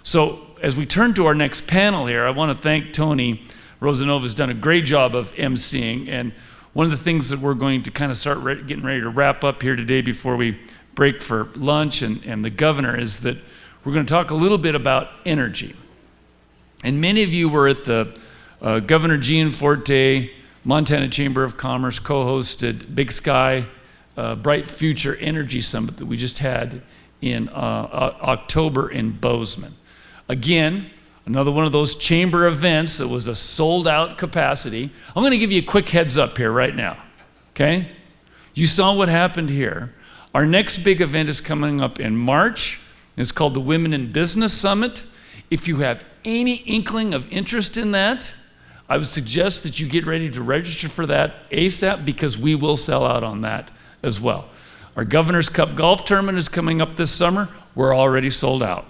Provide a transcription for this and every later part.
So as we turn to our next panel here, I want to thank Tony Rosanova. Has done a great job of emceeing, and one of the things that we're going to kind of start getting ready to wrap up here today before we break for lunch and the governor is that we're going to talk a little bit about energy. And many of you were at the Governor Gianforte Montana Chamber of Commerce co-hosted Big Sky Bright Future Energy Summit that we just had in October in Bozeman. Again, another one of those chamber events that was a sold out capacity. I'm going to give you a quick heads up here right now, okay? You saw what happened here. Our next big event is coming up in March. It's called the Women in Business Summit. If you have any inkling of interest in that, I would suggest that you get ready to register for that ASAP because we will sell out on that as well. Our Governor's Cup Golf Tournament is coming up this summer. We're already sold out.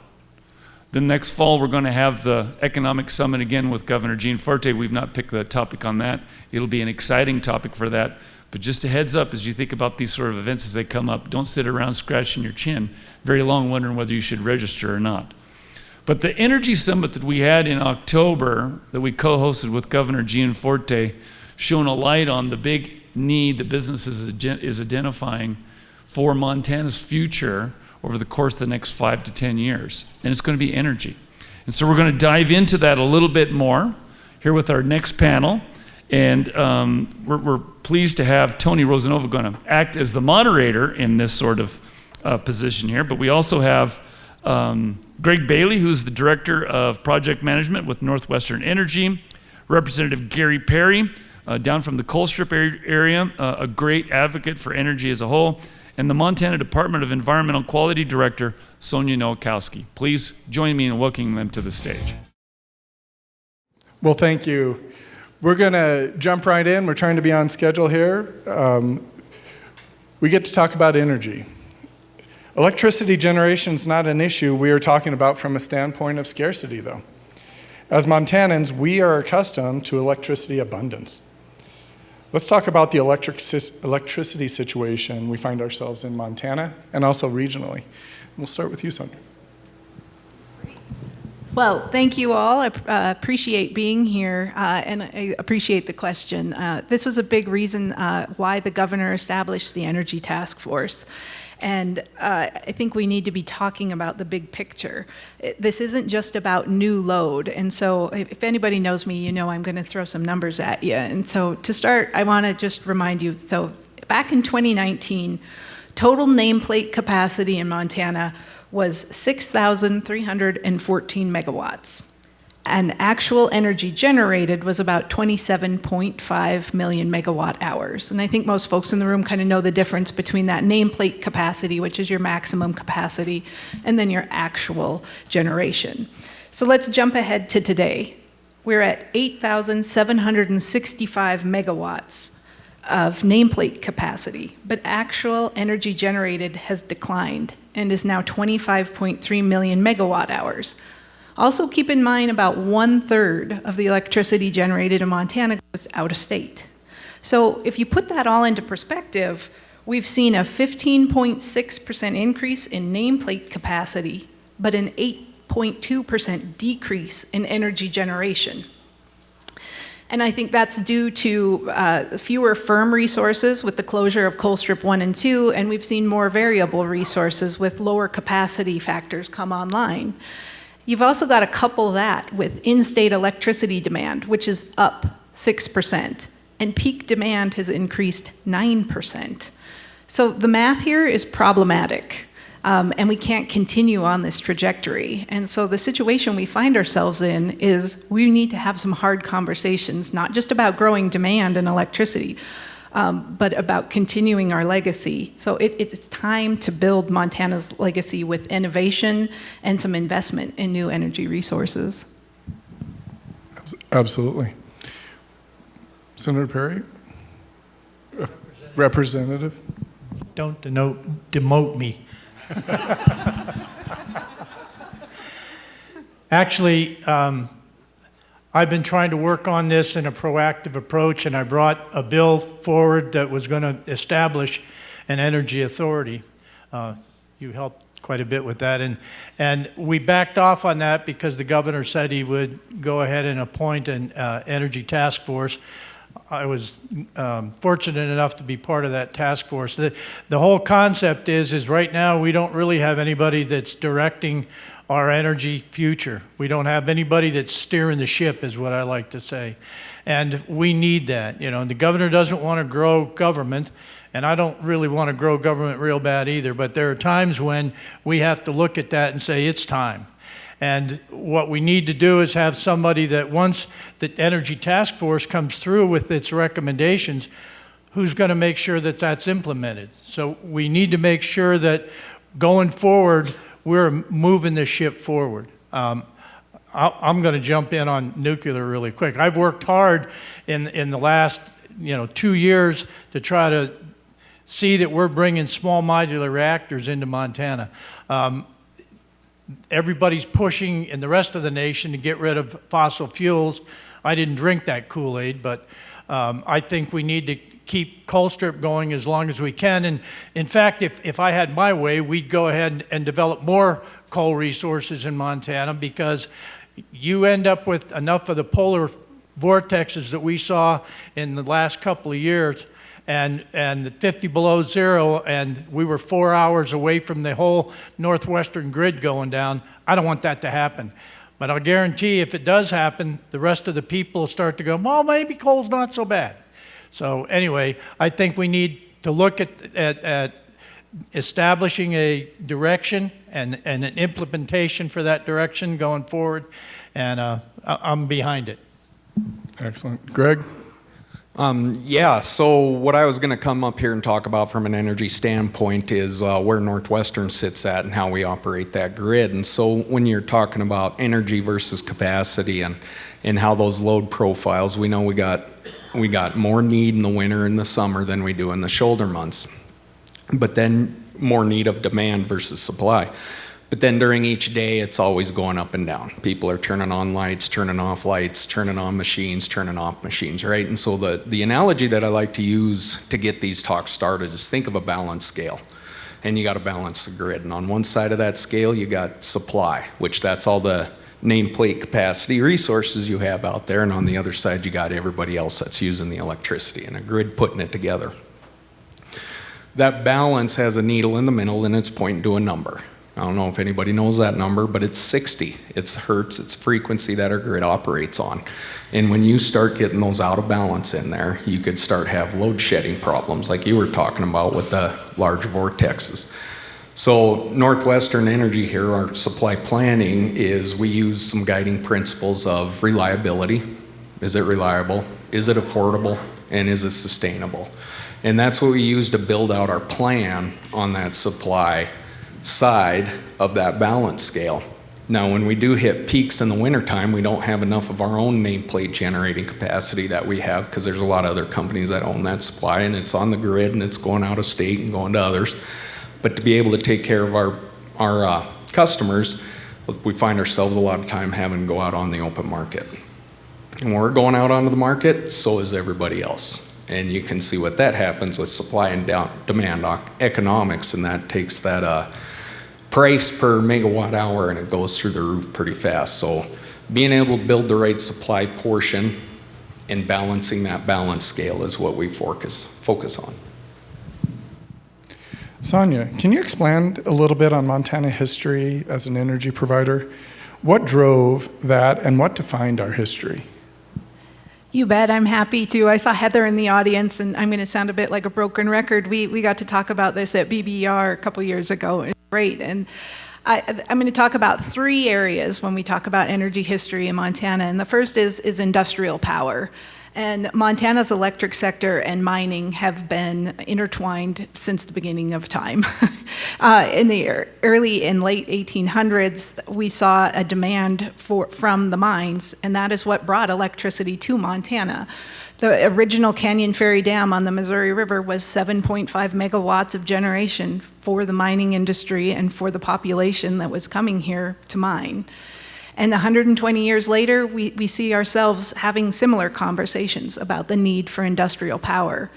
Then next fall, we're going to have the Economic Summit again with Governor Gianforte. We've not picked the topic on that. It'll be an exciting topic for that. But just a heads up, as you think about these sort of events as they come up, don't sit around scratching your chin very long wondering whether you should register or not. But the Energy Summit that we had in October that we co-hosted with Governor Gianforte shone a light on the big need that businesses is identifying for Montana's future over the course of the next 5 to 10 years. And it's going to be energy. And so we're going to dive into that a little bit more here with our next panel. And we're pleased to have Tony Rosanova going to act as the moderator in this sort of position here. But we also have Greg Bailey, who's the Director of Project Management with Northwestern Energy, Representative Gary Perry, down from the Colstrip area, a great advocate for energy as a whole, and the Montana Department of Environmental Quality Director, Sonia Nowakowski. Please join me in welcoming them to the stage. Well, thank you. We're going to jump right in. We're trying to be on schedule here. We get to talk about energy. Electricity generation is not an issue we are talking about from a standpoint of scarcity, though. As Montanans, we are accustomed to electricity abundance. Let's talk about the electricity situation we find ourselves in Montana and also regionally. We'll start with you, Sonia. Well, thank you all. I appreciate being here, and I appreciate the question. This was a big reason why the governor established the Energy Task Force. And I think we need to be talking about the big picture. This isn't just about new load. And so if anybody knows me, you know I'm going to throw some numbers at you. And so to start, I want to just remind you, so back in 2019, total nameplate capacity in Montana was 6,314 megawatts. And actual energy generated was about 27.5 million megawatt hours. And I think most folks in the room kind of know the difference between that nameplate capacity, which is your maximum capacity, and then your actual generation. So let's jump ahead to today. We're at 8,765 megawatts of nameplate capacity, but actual energy generated has declined and is now 25.3 million megawatt hours. Also keep in mind about 1/3 of the electricity generated in Montana goes out of state. So if you put that all into perspective, we've seen a 15.6% increase in nameplate capacity, but an 8.2% decrease in energy generation. And I think that's due to fewer firm resources with the closure of Colstrip 1 and 2, and we've seen more variable resources with lower capacity factors come online. You've also got to couple that with in-state electricity demand, which is up 6%, and peak demand has increased 9%. So the math here is problematic, and we can't continue on this trajectory. And so the situation we find ourselves in is we need to have some hard conversations, not just about growing demand and electricity, but about continuing our legacy. So it's time to build Montana's legacy with innovation and some investment in new energy resources. Absolutely. Senator Perry? Representative? Don't demote me. Actually, I've been trying to work on this in a proactive approach, and I brought a bill forward that was going to establish an energy authority. You helped quite a bit with that. And we backed off on that because the governor said he would go ahead and appoint an energy task force. I was fortunate enough to be part of that task force. The whole concept is right now we don't really have anybody that's directing our energy future. We don't have anybody that's steering the ship, is what I like to say. And we need that. The governor doesn't want to grow government, and I don't really want to grow government real bad either, but there are times when we have to look at that and say it's time. And what we need to do is have somebody that once the Energy Task Force comes through with its recommendations, who's going to make sure that that's implemented. So we need to make sure that going forward, we're moving the ship forward. I'm going to jump in on nuclear really quick. I've worked hard in the last 2 years to try to see that we're bringing small modular reactors into Montana. Everybody's pushing in the rest of the nation to get rid of fossil fuels. I didn't drink that Kool-Aid, but I think we need to keep Colstrip going as long as we can. And in fact, if I had my way, we'd go ahead and develop more coal resources in Montana, because you end up with enough of the polar vortexes that we saw in the last couple of years, and the 50 below zero, and we were 4 hours away from the whole northwestern grid going down. I don't want that to happen. But I'll guarantee if it does happen, the rest of the people will start to go, well, maybe coal's not so bad. So anyway, I think we need to look at establishing a direction and an implementation for that direction going forward, and I'm behind it. Excellent. Greg? Yeah, so what I was going to come up here and talk about from an energy standpoint is where Northwestern sits at and how we operate that grid. And so when you're talking about energy versus capacity and how those load profiles, we know we got more need in the winter and the summer than we do in the shoulder months, but then more need of demand versus supply. But then during each day, it's always going up and down. People are turning on lights, turning off lights, turning on machines, turning off machines, right? And so the analogy that I like to use to get these talks started is think of a balance scale. And you got to balance the grid. And on one side of that scale, you got supply, which that's all the nameplate capacity resources you have out there. And on the other side, you got everybody else that's using the electricity and a grid putting it together. That balance has a needle in the middle and it's pointing to a number. I don't know if anybody knows that number, but it's 60. It's hertz, it's frequency that our grid operates on. And when you start getting those out of balance in there, you could start have load shedding problems like you were talking about with the large vortexes. So Northwestern Energy here, our supply planning is we use some guiding principles of reliability. Is it reliable? Is it affordable? And is it sustainable? And that's what we use to build out our plan on that supply side of that balance scale. Now, when we do hit peaks in the wintertime, we don't have enough of our own nameplate generating capacity that we have, because there's a lot of other companies that own that supply, and it's on the grid and it's going out of state and going to others. But to be able to take care of our customers, we find ourselves a lot of time having to go out on the open market. And when we're going out onto the market, so is everybody else. And you can see what that happens with supply and demand economics, and that takes that price per megawatt hour and it goes through the roof pretty fast. So being able to build the right supply portion and balancing that balance scale is what we focus on. Sonia, can you expand a little bit on Montana history as an energy provider? What drove that and what defined our history? You bet, I'm happy to. I saw Heather in the audience, and I'm going to sound a bit like a broken record. We got to talk about this at BBR a couple years ago. It's great. And I'm going to talk about 3 areas when we talk about energy history in Montana. And the first is industrial power. And Montana's electric sector and mining have been intertwined since the beginning of time. In the early and late 1800s, we saw a demand from the mines, and that is what brought electricity to Montana. The original Canyon Ferry Dam on the Missouri River was 7.5 megawatts of generation for the mining industry and for the population that was coming here to mine. And 120 years later, we see ourselves having similar conversations about the need for industrial power.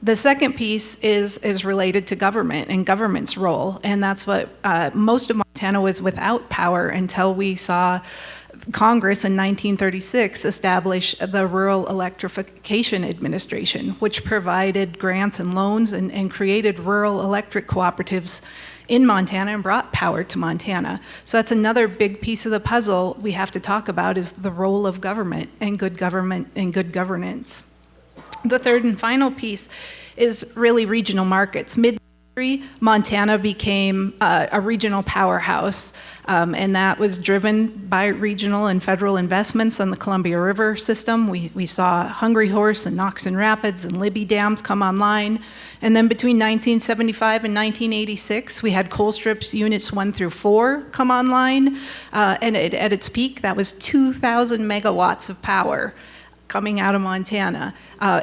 The second piece is related to government and government's role, and that's what most of Montana was without power until we saw Congress in 1936 establish the Rural Electrification Administration, which provided grants and loans and created rural electric cooperatives in Montana and brought power to Montana. So that's another big piece of the puzzle we have to talk about, is the role of government and good governance. The third and final piece is really regional markets. Montana became a regional powerhouse, and that was driven by regional and federal investments on the Columbia River system. We saw Hungry Horse and Knoxon Rapids and Libby dams come online. And then between 1975 and 1986, we had Colstrip's units 1 through 4 come online. And at its peak, that was 2,000 megawatts of power coming out of Montana.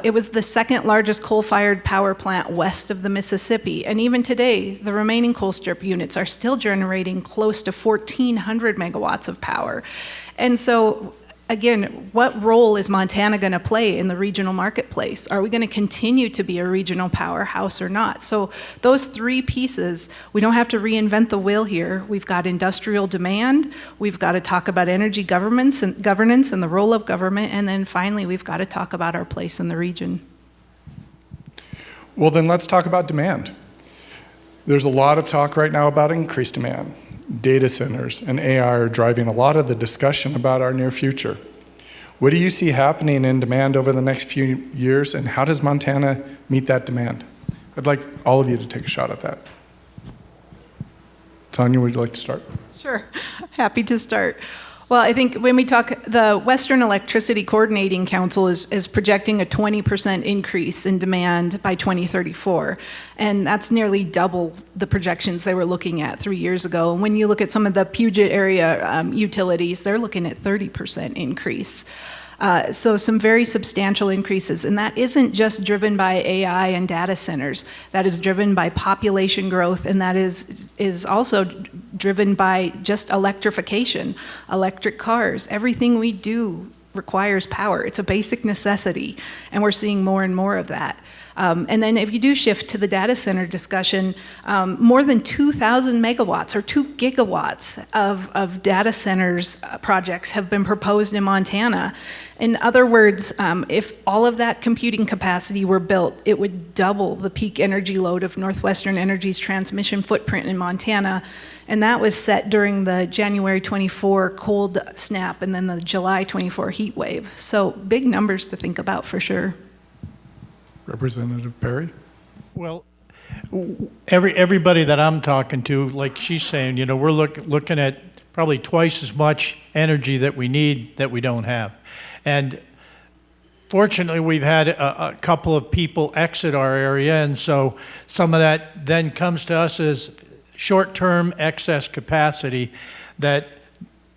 It was the second largest coal-fired power plant west of the Mississippi. And even today, the remaining Colstrip units are still generating close to 1,400 megawatts of power. And so, again, what role is Montana going to play in the regional marketplace? Are we going to continue to be a regional powerhouse or not? So those three pieces, we don't have to reinvent the wheel here. We've got industrial demand, we've got to talk about energy governance and the role of government, and then finally we've got to talk about our place in the region. Well, then let's talk about demand. There's a lot of talk right now about increased demand. Data centers and AI are driving a lot of the discussion about our near future. What do you see happening in demand over the next few years, and how does Montana meet that demand? I'd like all of you to take a shot at that. Tanya, would you like to start? Sure, happy to start. Well, I think when we talk, the Western Electricity Coordinating Council is projecting a 20% increase in demand by 2034. And that's nearly double the projections they were looking at 3 years ago. And when you look at some of the Puget area utilities, they're looking at 30% increase. So some very substantial increases, and that isn't just driven by AI and data centers. That is driven by population growth, and that is also driven by just electrification, electric cars. Everything we do requires power. It's a basic necessity, and we're seeing more and more of that. And then if you do shift to the data center discussion, more than 2,000 megawatts or 2 gigawatts of data centers projects have been proposed in Montana. In other words, if all of that computing capacity were built, it would double the peak energy load of Northwestern Energy's transmission footprint in Montana. And that was set during the January 24 cold snap and then the July 24 heat wave. So big numbers to think about for sure. Representative Perry? Well, everybody that I'm talking to, like she's saying, we're looking at probably twice as much energy that we need that we don't have. And fortunately, we've had a couple of people exit our area, and so some of that then comes to us as short-term excess capacity that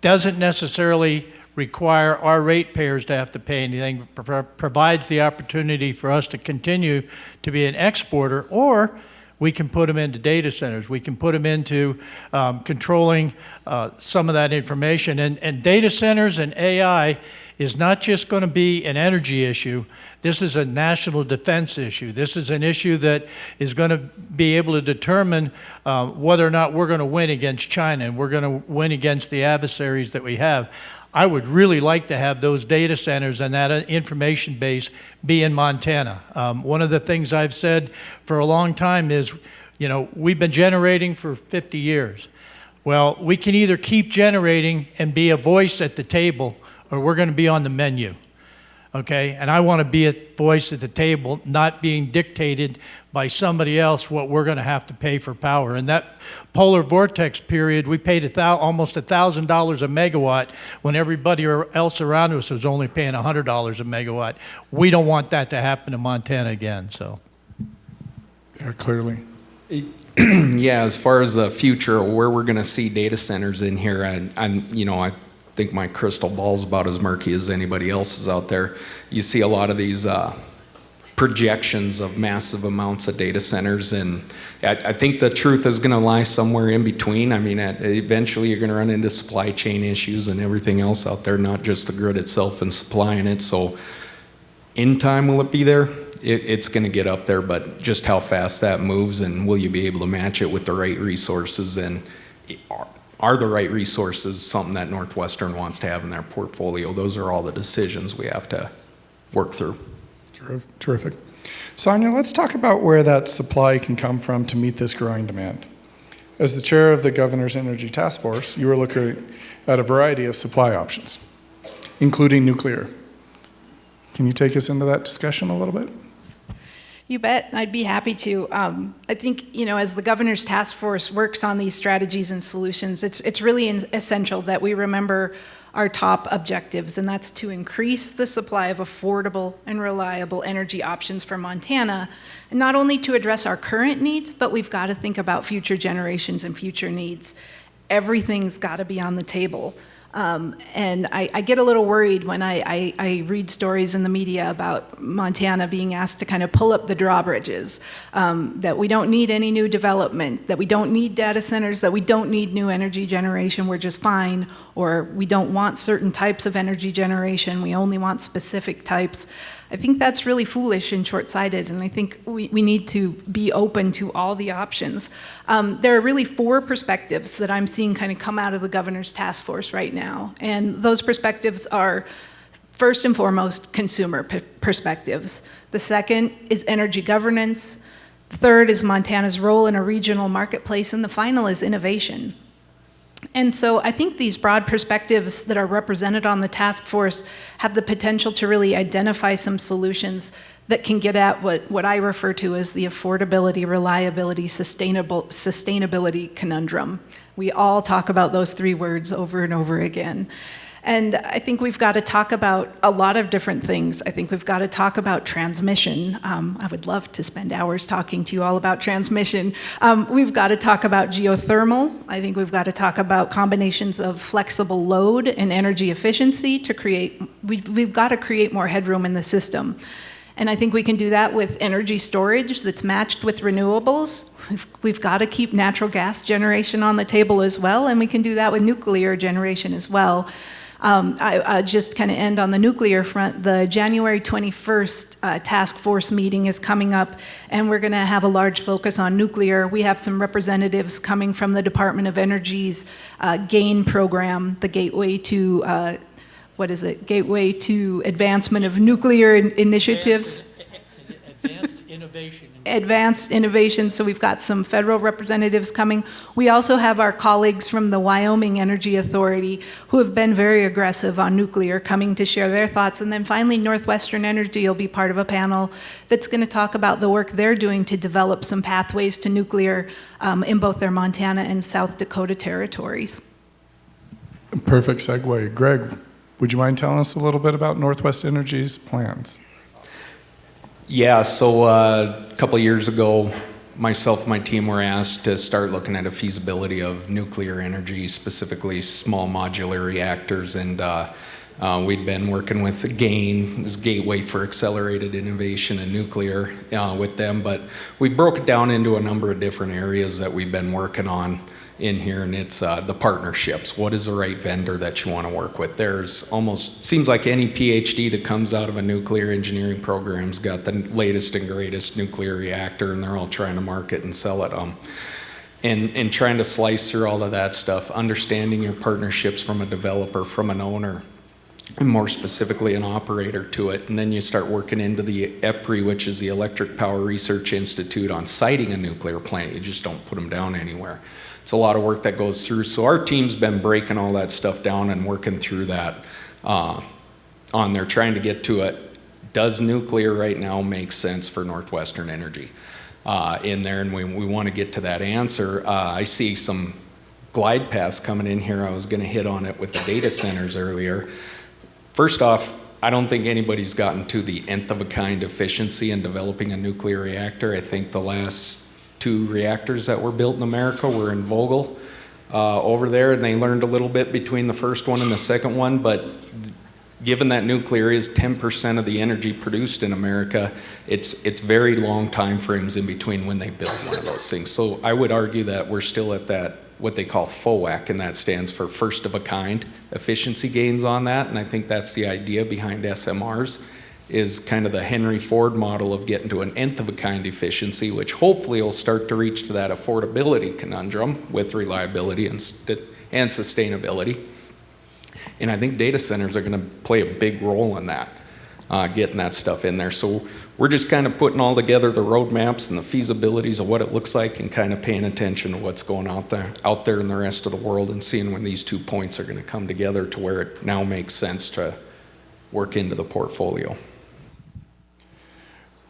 doesn't necessarily require our ratepayers to have to pay anything, provides the opportunity for us to continue to be an exporter, or we can put them into data centers. We can put them into controlling some of that information. And data centers and AI is not just going to be an energy issue. This is a national defense issue. This is an issue that is going to be able to determine whether or not we're going to win against China and we're going to win against the adversaries that we have. I would really like to have those data centers and that information base be in Montana. One of the things I've said for a long time is, we've been generating for 50 years. Well, we can either keep generating and be a voice at the table, or we're going to be on the menu. Okay, and I want to be a voice at the table, not being dictated by somebody else what we're going to have to pay for power. In that polar vortex period, we paid almost $1,000 a megawatt when everybody else around us was only paying $100 a megawatt. We don't want that to happen in Montana again. So, Yeah, clearly. Yeah, as far as the future, where we're going to see data centers in here, I think my crystal ball's about as murky as anybody else's out there. You see a lot of these projections of massive amounts of data centers, and I think the truth is going to lie somewhere in between. I mean, eventually you're going to run into supply chain issues and everything else out there, not just the grid itself and supplying it. So In time, will it be there? It's going to get up there, but just how fast that moves, and will you be able to match it with the right resources, and are the right resources something that Northwestern wants to have in their portfolio? Those are all the decisions we have to work through. Terrific. Sonia, let's talk about where that supply can come from to meet this growing demand. As the chair of the Governor's Energy Task Force, you are looking at a variety of supply options, including nuclear. Can you take us into that discussion a little bit? You bet. I'd be happy to. I think, as the governor's task force works on these strategies and solutions, it's really essential that we remember our top objectives, and that's to increase the supply of affordable and reliable energy options for Montana, and not only to address our current needs, but we've got to think about future generations and future needs. Everything's got to be on the table. And I get a little worried when I read stories in the media about Montana being asked to kind of pull up the drawbridges, that we don't need any new development, that we don't need data centers, that we don't need new energy generation, we're just fine, or we don't want certain types of energy generation, we only want specific types. I think that's really foolish and short-sighted, and I think we need to be open to all the options. There are really 4 perspectives that I'm seeing kind of come out of the governor's task force right now, and those perspectives are, first and foremost, consumer perspectives. The second is energy governance. The third is Montana's role in a regional marketplace, and the final is innovation. And so I think these broad perspectives that are represented on the task force have the potential to really identify some solutions that can get at what I refer to as the affordability, reliability, sustainability conundrum. We all talk about those 3 words over and over again. And I think we've got to talk about a lot of different things. I think we've got to talk about transmission. I would love to spend hours talking to you all about transmission. We've got to talk about geothermal. I think we've got to talk about combinations of flexible load and energy efficiency to create, we've got to create more headroom in the system. And I think we can do that with energy storage that's matched with renewables. We've got to keep natural gas generation on the table as well, and we can do that with nuclear generation as well. I just kind of end on the nuclear front. The January 21st task force meeting is coming up, and we're going to have a large focus on nuclear. We have some representatives coming from the Department of Energy's GAIN program, the Gateway to, Gateway to Advancement of Nuclear Initiatives. Advanced innovation, so we've got some federal representatives coming. We also have our colleagues from the Wyoming Energy Authority who have been very aggressive on nuclear coming to share their thoughts. And then finally, Northwestern Energy will be part of a panel that's going to talk about the work they're doing to develop some pathways to nuclear in both their Montana and South Dakota territories. Perfect segue. Greg, would you mind telling us a little bit about Northwest Energy's plans? Yeah, so a couple of years ago, myself and my team were asked to start looking at a feasibility of nuclear energy, specifically small modular reactors, and we'd been working with GAIN, this Gateway for Accelerated Innovation in Nuclear, with them, but we broke it down into a number of different areas that we've been working on in here, and it's the partnerships. What is the right vendor that you want to work with? There's almost, seems like any PhD that comes out of a nuclear engineering program's got the latest and greatest nuclear reactor, and they're all trying to market and sell it. And trying to slice through all of that stuff, understanding your partnerships from a developer, from an owner, and more specifically an operator to it. And then you start working into the EPRI, which is the Electric Power Research Institute, on siting a nuclear plant. You just don't put them down anywhere. It's a lot of work that goes through. So our team's been breaking all that stuff down and working through that on there, trying to get to it. Does nuclear right now make sense for Northwestern Energy in there? And we want to get to that answer. I see some glide paths coming in here. I was going to hit on it with the data centers earlier. First off, I don't think anybody's gotten to the nth of a kind efficiency in developing a nuclear reactor. I think the last 2 reactors that were built in America were in Vogtle over there, and they learned a little bit between the first one and the second one, but given that nuclear is 10% of the energy produced in America, it's very long time frames in between when they build one of those things. So I would argue that we're still at that, what they call FOAK, and that stands for first of a kind efficiency gains on that, and I think that's the idea behind SMRs, is kind of the Henry Ford model of getting to an nth of a kind efficiency, which hopefully will start to reach to that affordability conundrum with reliability and sustainability. And I think data centers are going to play a big role in that, getting that stuff in there. So we're just kind of putting all together the roadmaps and the feasibilities of what it looks like and kind of paying attention to what's going out there in the rest of the world and seeing when these 2 points are going to come together to where it now makes sense to work into the portfolio.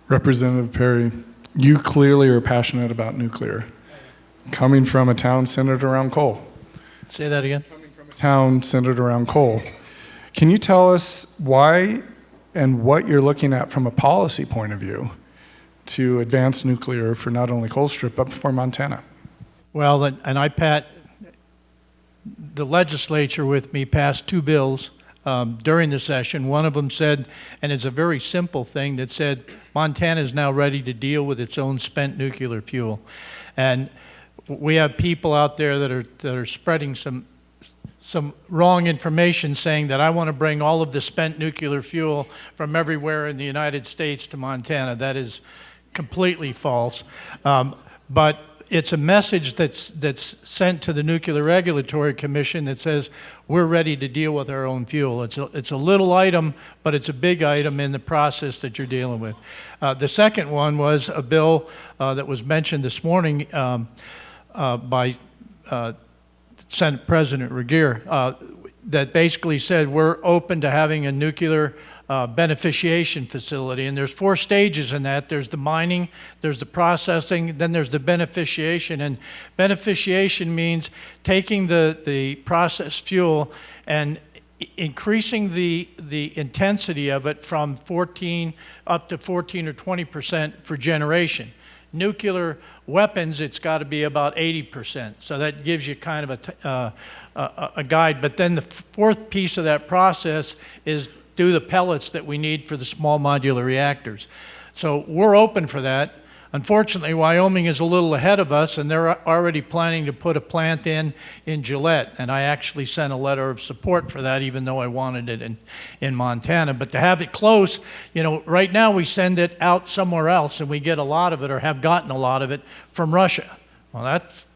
Representative Perry, you clearly are passionate about nuclear, coming from a town centered around coal. Say that again? Town centered around coal. Can you tell us why and what you're looking at from a policy point of view to advance nuclear for not only Colstrip, but for Montana? Well, and the legislature with me passed 2 bills during the session. One of them said, and it's a very simple thing, that said Montana is now ready to deal with its own spent nuclear fuel. And we have people out there that are spreading some wrong information, saying that I want to bring all of the spent nuclear fuel from everywhere in the United States to Montana. That is completely false. But it's a message that's sent to the Nuclear Regulatory Commission that says we're ready to deal with our own fuel. It's a little item, but it's a big item in the process that you're dealing with. The second one was a bill that was mentioned this morning by Senate President Regier that basically said we're open to having a nuclear beneficiation facility. And there's 4 stages in that. There's the mining, there's the processing, then there's the beneficiation. And beneficiation means taking the processed fuel and increasing the intensity of it from 14 up to 14 or 20% for generation. Nuclear weapons, it's got to be about 80%. So that gives you kind of a guide. But then the 4th piece of that process is do the pellets that we need for the small modular reactors. So we're open for that. Unfortunately, Wyoming is a little ahead of us, and they're already planning to put a plant in Gillette. And I actually sent a letter of support for that, even though I wanted it in Montana. But to have it close, right now we send it out somewhere else, and we get a lot of it, or have gotten a lot of it, from Russia. Well,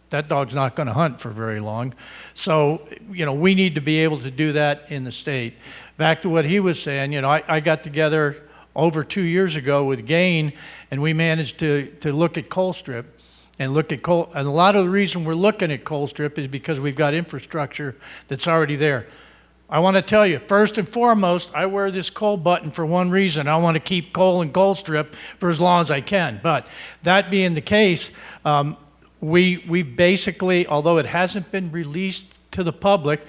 that dog's not going to hunt for very long. So, we need to be able to do that in the state. Back to what he was saying, I got together over 2 years ago with Gain, and we managed to look at Colstrip and look at coal. And a lot of the reason we're looking at Colstrip is because we've got infrastructure that's already there. I want to tell you, first and foremost, I wear this coal button for one reason. I want to keep coal in Colstrip for as long as I can. But that being the case, we basically, although it hasn't been released to the public,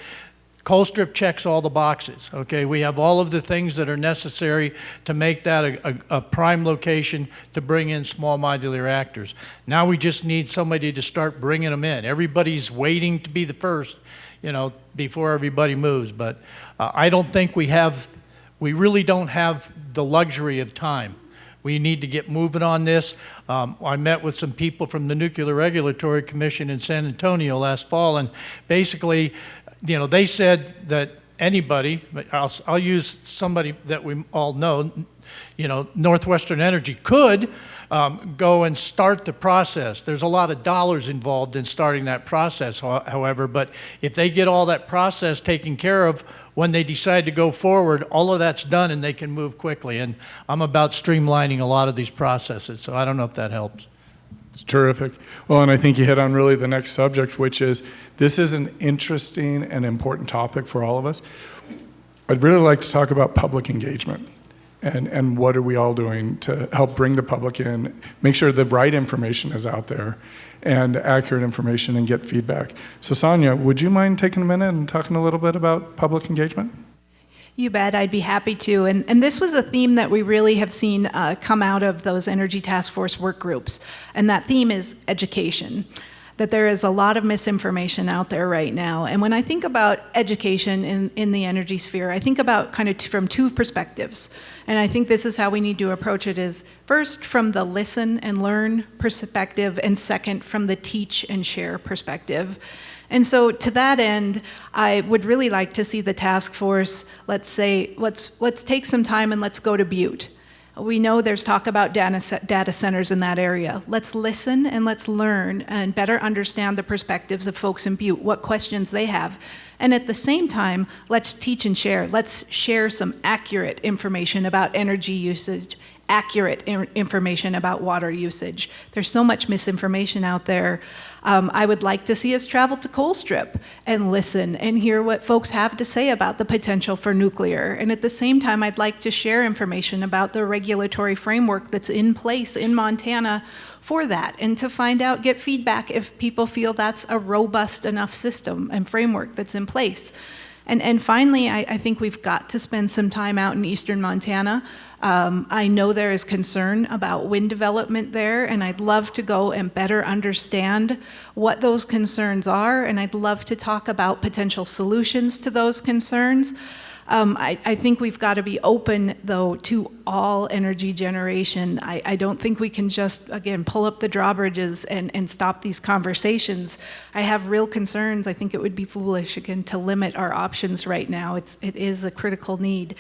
Colstrip checks all the boxes, okay? We have all of the things that are necessary to make that a prime location to bring in small modular reactors. Now we just need somebody to start bringing them in. Everybody's waiting to be the first, before everybody moves. But I don't think we really don't have the luxury of time. We need to get moving on this. I met with some people from the Nuclear Regulatory Commission in San Antonio last fall, and basically, they said that anybody, I'll use somebody that we all know, Northwestern Energy could go and start the process. There's a lot of dollars involved in starting that process, however, but if they get all that process taken care of when they decide to go forward, all of that's done and they can move quickly. And I'm about streamlining a lot of these processes, so I don't know if that helps. It's terrific. Well, and I think you hit on really the next subject, which is this is an interesting and important topic for all of us. I'd really like to talk about public engagement and what are we all doing to help bring the public in, make sure the right information is out there and accurate information and get feedback. So Sonia, would you mind taking a minute and talking a little bit about public engagement? You bet, I'd be happy to. And this was a theme that we really have seen come out of those Energy Task Force work groups. And that theme is education. that there is a lot of misinformation out there right now. And when I think about education in the energy sphere, I think about kind of from two perspectives. And I think this is how we need to approach it is first from the listen and learn perspective, and second from the teach and share perspective. And so to that end, I would really like to see the task force, let's say, let's take some time and let's go to Butte. We know there's talk about data centers in that area. Let's listen and let's learn and better understand the perspectives of folks in Butte, what questions they have. And at the same time, let's teach and share. Let's share some accurate information about energy usage, accurate information about water usage. There's so much misinformation out there. I would like to see us travel to Colstrip and listen and hear what folks have to say about the potential for nuclear. And at the same time, I'd like to share information about the regulatory framework that's in place in Montana for that, and to find out, get feedback if people feel that's a robust enough system and framework that's in place. And finally, I think we've got to spend some time out in eastern Montana. I know there is concern about wind development there, and I'd love to go and better understand what those concerns are, and I'd love to talk about potential solutions to those concerns. I think we've got to be open, though, to all energy generation. I don't think we can just, again, pull up the drawbridges and stop these conversations. I have real concerns. I think it would be foolish, again, to limit our options right now. It is a critical need.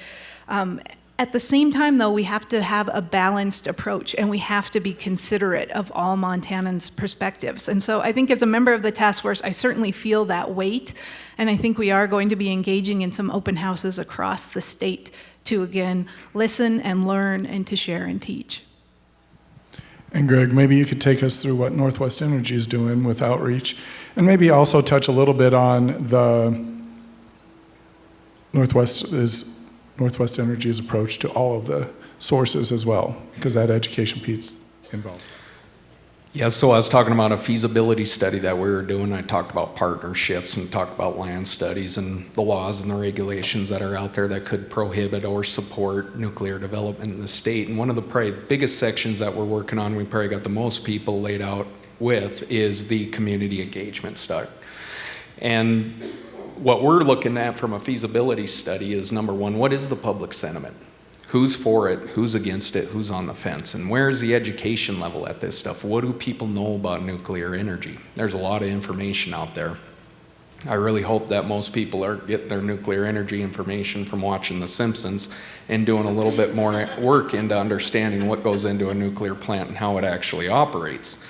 At the same time, though, we have to have a balanced approach, and we have to be considerate of all Montanans' perspectives. And so I think as a member of the task force, I certainly feel that weight, and I think we are going to be engaging in some open houses across the state to, again, listen and learn and to share and teach. And Greg, maybe you could take us through what Northwest Energy is doing with outreach, and maybe also touch a little bit on the Northwest Energy's approach to all of the sources as well, because that education piece involved. Yeah, so I was talking about a feasibility study that we were doing. I talked about partnerships and talked about land studies and the laws and the regulations that are out there that could prohibit or support nuclear development in the state. And one of the probably biggest sections that we're working on, we probably got the most people laid out with, is the community engagement study. And what we're looking at from a feasibility study is, number one, what is the public sentiment? Who's for it? Who's against it? Who's on the fence? And where's the education level at this stuff? What do people know about nuclear energy? There's a lot of information out there. I really hope that most people are getting their nuclear energy information from watching The Simpsons and doing a little bit more work into understanding what goes into a nuclear plant and how it actually operates.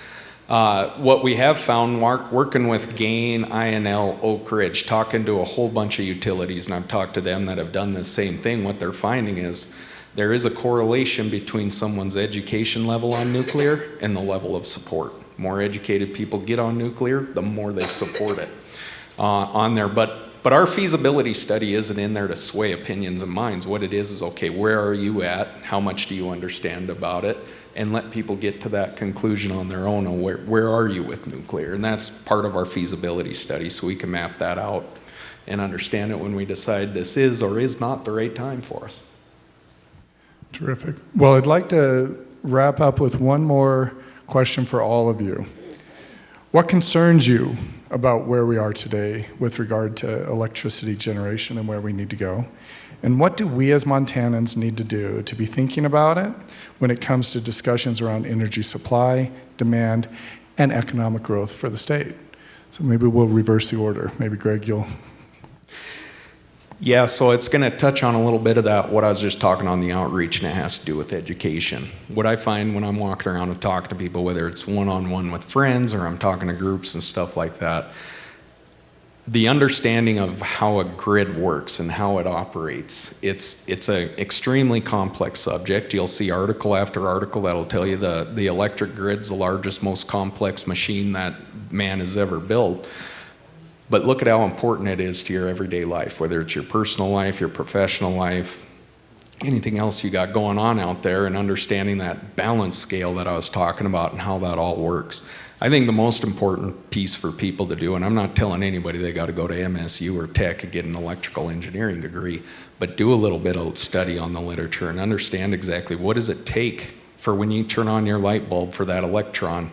What we have found, working with Gain, INL, Oak Ridge, talking to a whole bunch of utilities, and I've talked to them that have done the same thing, what they're finding is there is a correlation between someone's education level on nuclear and the level of support. More educated people get on nuclear, the more they support it on there. But our feasibility study isn't in there to sway opinions and minds. What it is okay, where are you at? How much do you understand about it? And let people get to that conclusion on their own. And where are you with nuclear? And that's part of our feasibility study, so we can map that out and understand it when we decide this is or is not the right time for us. Terrific. Well, I'd like to wrap up with one more question for all of you. What concerns you about where we are today with regard to electricity generation and where we need to go? And what do we as Montanans need to do to be thinking about it when it comes to discussions around energy supply, demand, and economic growth for the state? So maybe we'll reverse the order. Maybe Greg, you'll... Yeah, so it's going to touch on a little bit of that, what I was just talking on the outreach, and it has to do with education. What I find when I'm walking around and talking to people, whether it's one-on-one with friends or I'm talking to groups and stuff like that, the understanding of how a grid works and how it operates, it's an extremely complex subject. You'll see article after article that'll tell you the electric grid's the largest, most complex machine that man has ever built. But look at how important it is to your everyday life, whether it's your personal life, your professional life, anything else you got going on out there, and understanding that balance scale that I was talking about and how that all works. I think the most important piece for people to do, and I'm not telling anybody they got to go to MSU or Tech and get an electrical engineering degree, but do a little bit of study on the literature and understand exactly what does it take for when you turn on your light bulb for that electron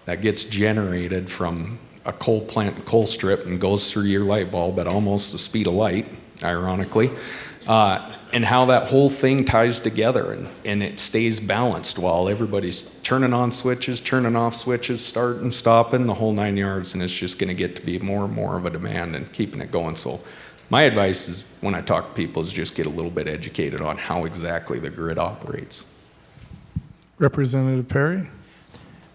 that gets generated from a coal plant, coal strip, and goes through your light bulb at almost the speed of light, ironically, and how that whole thing ties together and it stays balanced while everybody's turning on switches, turning off switches, starting, stopping, the whole 9 yards, and it's just going to get to be more and more of a demand and keeping it going. So my advice is, when I talk to people, is just get a little bit educated on how exactly the grid operates. Representative Perry?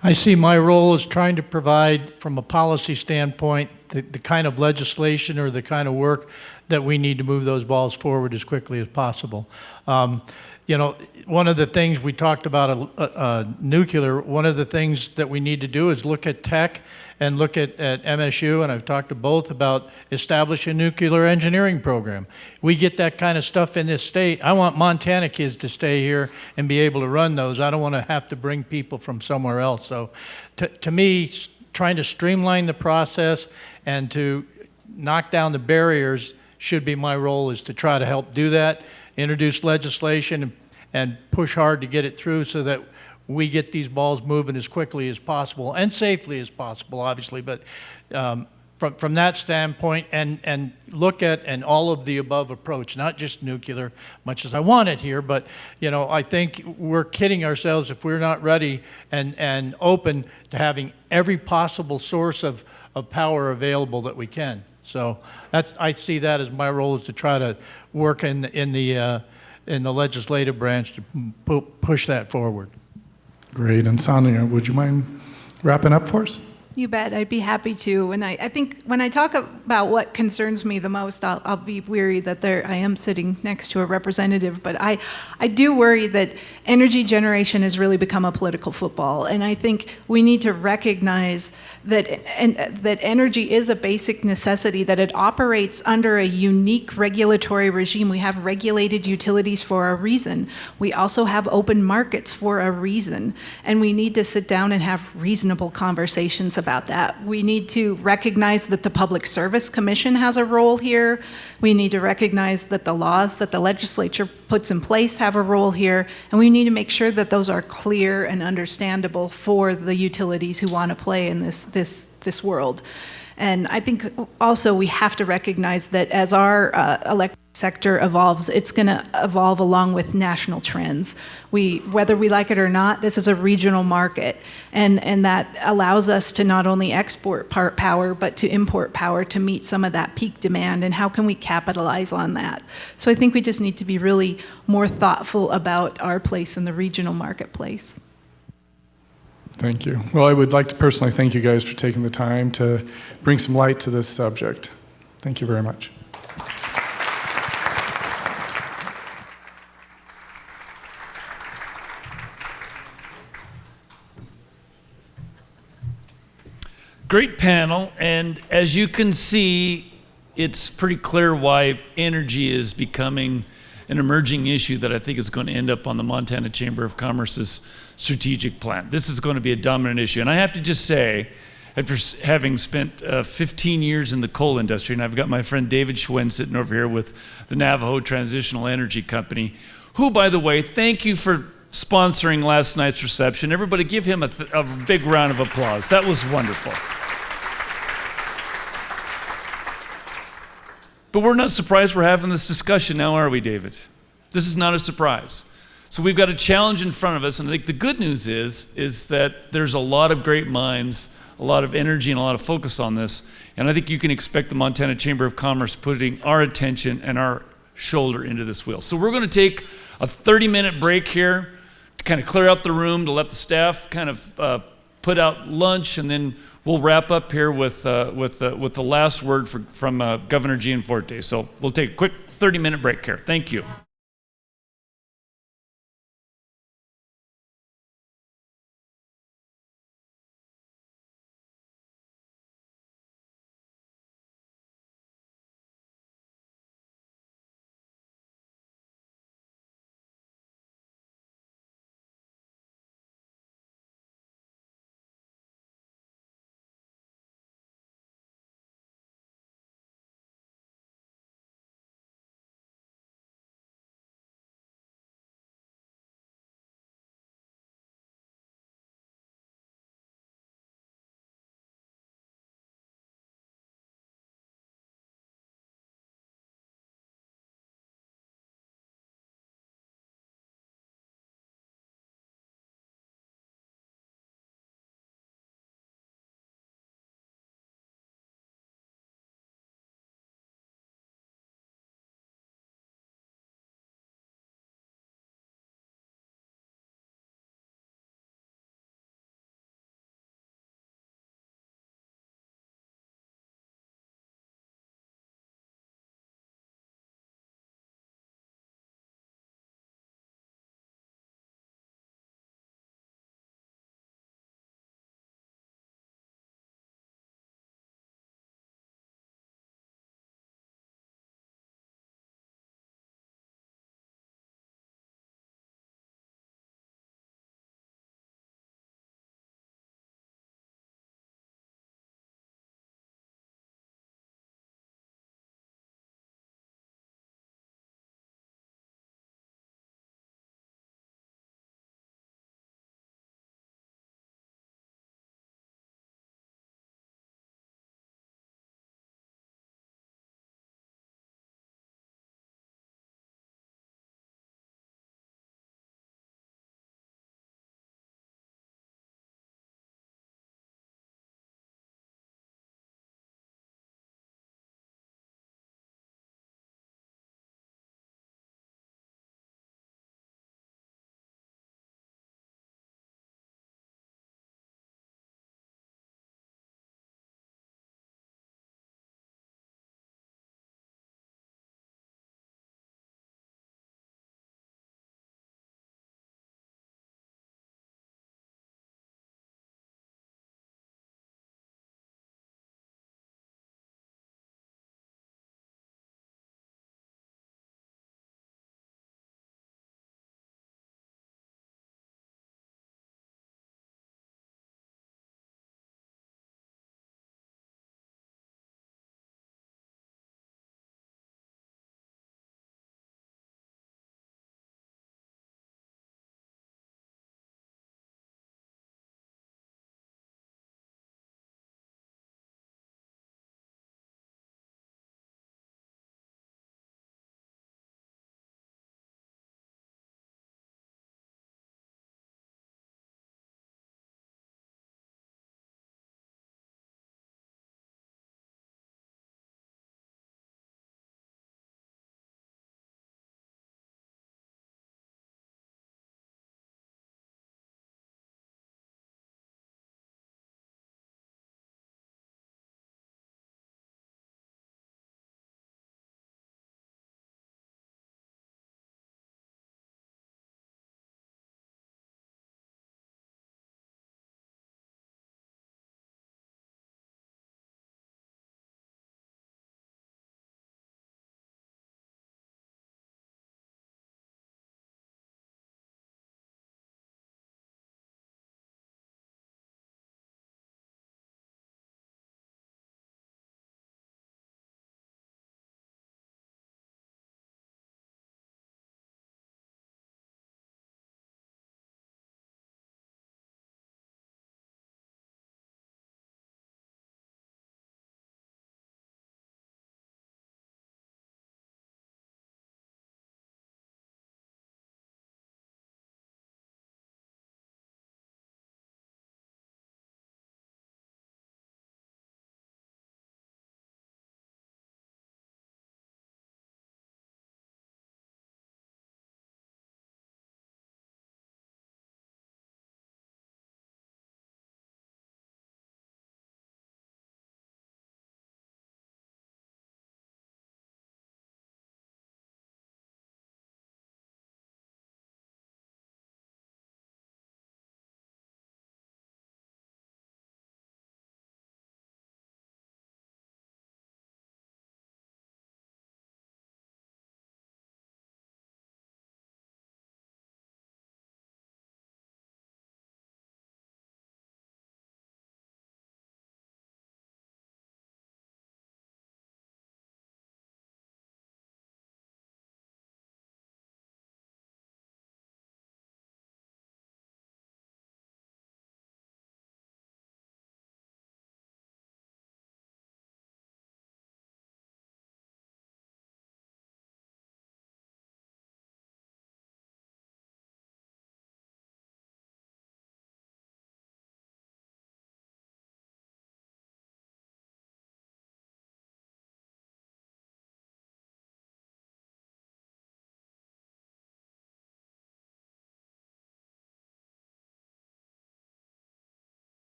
I see my role as trying to provide, from a policy standpoint, the kind of legislation or the kind of work that we need to move those balls forward as quickly as possible. You know, one of the things we talked about nuclear, one of the things that we need to do is look at tech and look at MSU, and I've talked to both about establishing a nuclear engineering program. We get that kind of stuff in this state. I want Montana kids to stay here and be able to run those. I don't want to have to bring people from somewhere else. So to me, trying to streamline the process and to knock down the barriers should be my role, is to try to help do that, introduce legislation and push hard to get it through so that we get these balls moving as quickly as possible and safely as possible, obviously. But from that standpoint, and look at an all of the above approach, not just nuclear, much as I want it here, but you know, I think we're kidding ourselves if we're not ready and open to having every possible source of power available that we can. So I see that as my role, is to try to work in the legislative branch to push that forward. Great. And Sonia, would you mind wrapping up for us? You bet, I'd be happy to. And I think when I talk about what concerns me the most, I'll be weary that I am sitting next to a representative, but I do worry that energy generation has really become a political football. And I think we need to recognize that energy is a basic necessity, that it operates under a unique regulatory regime. We have regulated utilities for a reason. We also have open markets for a reason. And we need to sit down and have reasonable conversations about that. We need to recognize that the Public Service Commission has a role here. We need to recognize that the laws that the legislature puts in place have a role here, and we need to make sure that those are clear and understandable for the utilities who want to play in this world. And I think also we have to recognize that as our electric sector evolves, it's going to evolve along with national trends. Whether we like it or not, this is a regional market, and that allows us to not only export power, but to import power to meet some of that peak demand, and how can we capitalize on that? So I think we just need to be really more thoughtful about our place in the regional marketplace. Thank you. Well, I would like to personally thank you guys for taking the time to bring some light to this subject. Thank you very much. Great panel, and as you can see, it's pretty clear why energy is becoming an emerging issue that I think is going to end up on the Montana Chamber of Commerce's strategic plan. This is going to be a dominant issue. And I have to just say, after having spent 15 years in the coal industry, and I've got my friend David Schwen sitting over here with the Navajo Transitional Energy Company, who, by the way, thank you for sponsoring last night's reception. Everybody give him a big round of applause. That was wonderful. But we're not surprised we're having this discussion now, are we, David? This is not a surprise. So we've got a challenge in front of us, and I think the good news is that there's a lot of great minds, a lot of energy, and a lot of focus on this, and I think you can expect the Montana Chamber of Commerce putting our attention and our shoulder into this wheel. So we're going to take a 30-minute break here to kind of clear out the room, to let the staff kind of put out lunch, and then we'll wrap up here with the last word from Governor Gianforte. So we'll take a quick 30-minute break here. Thank you.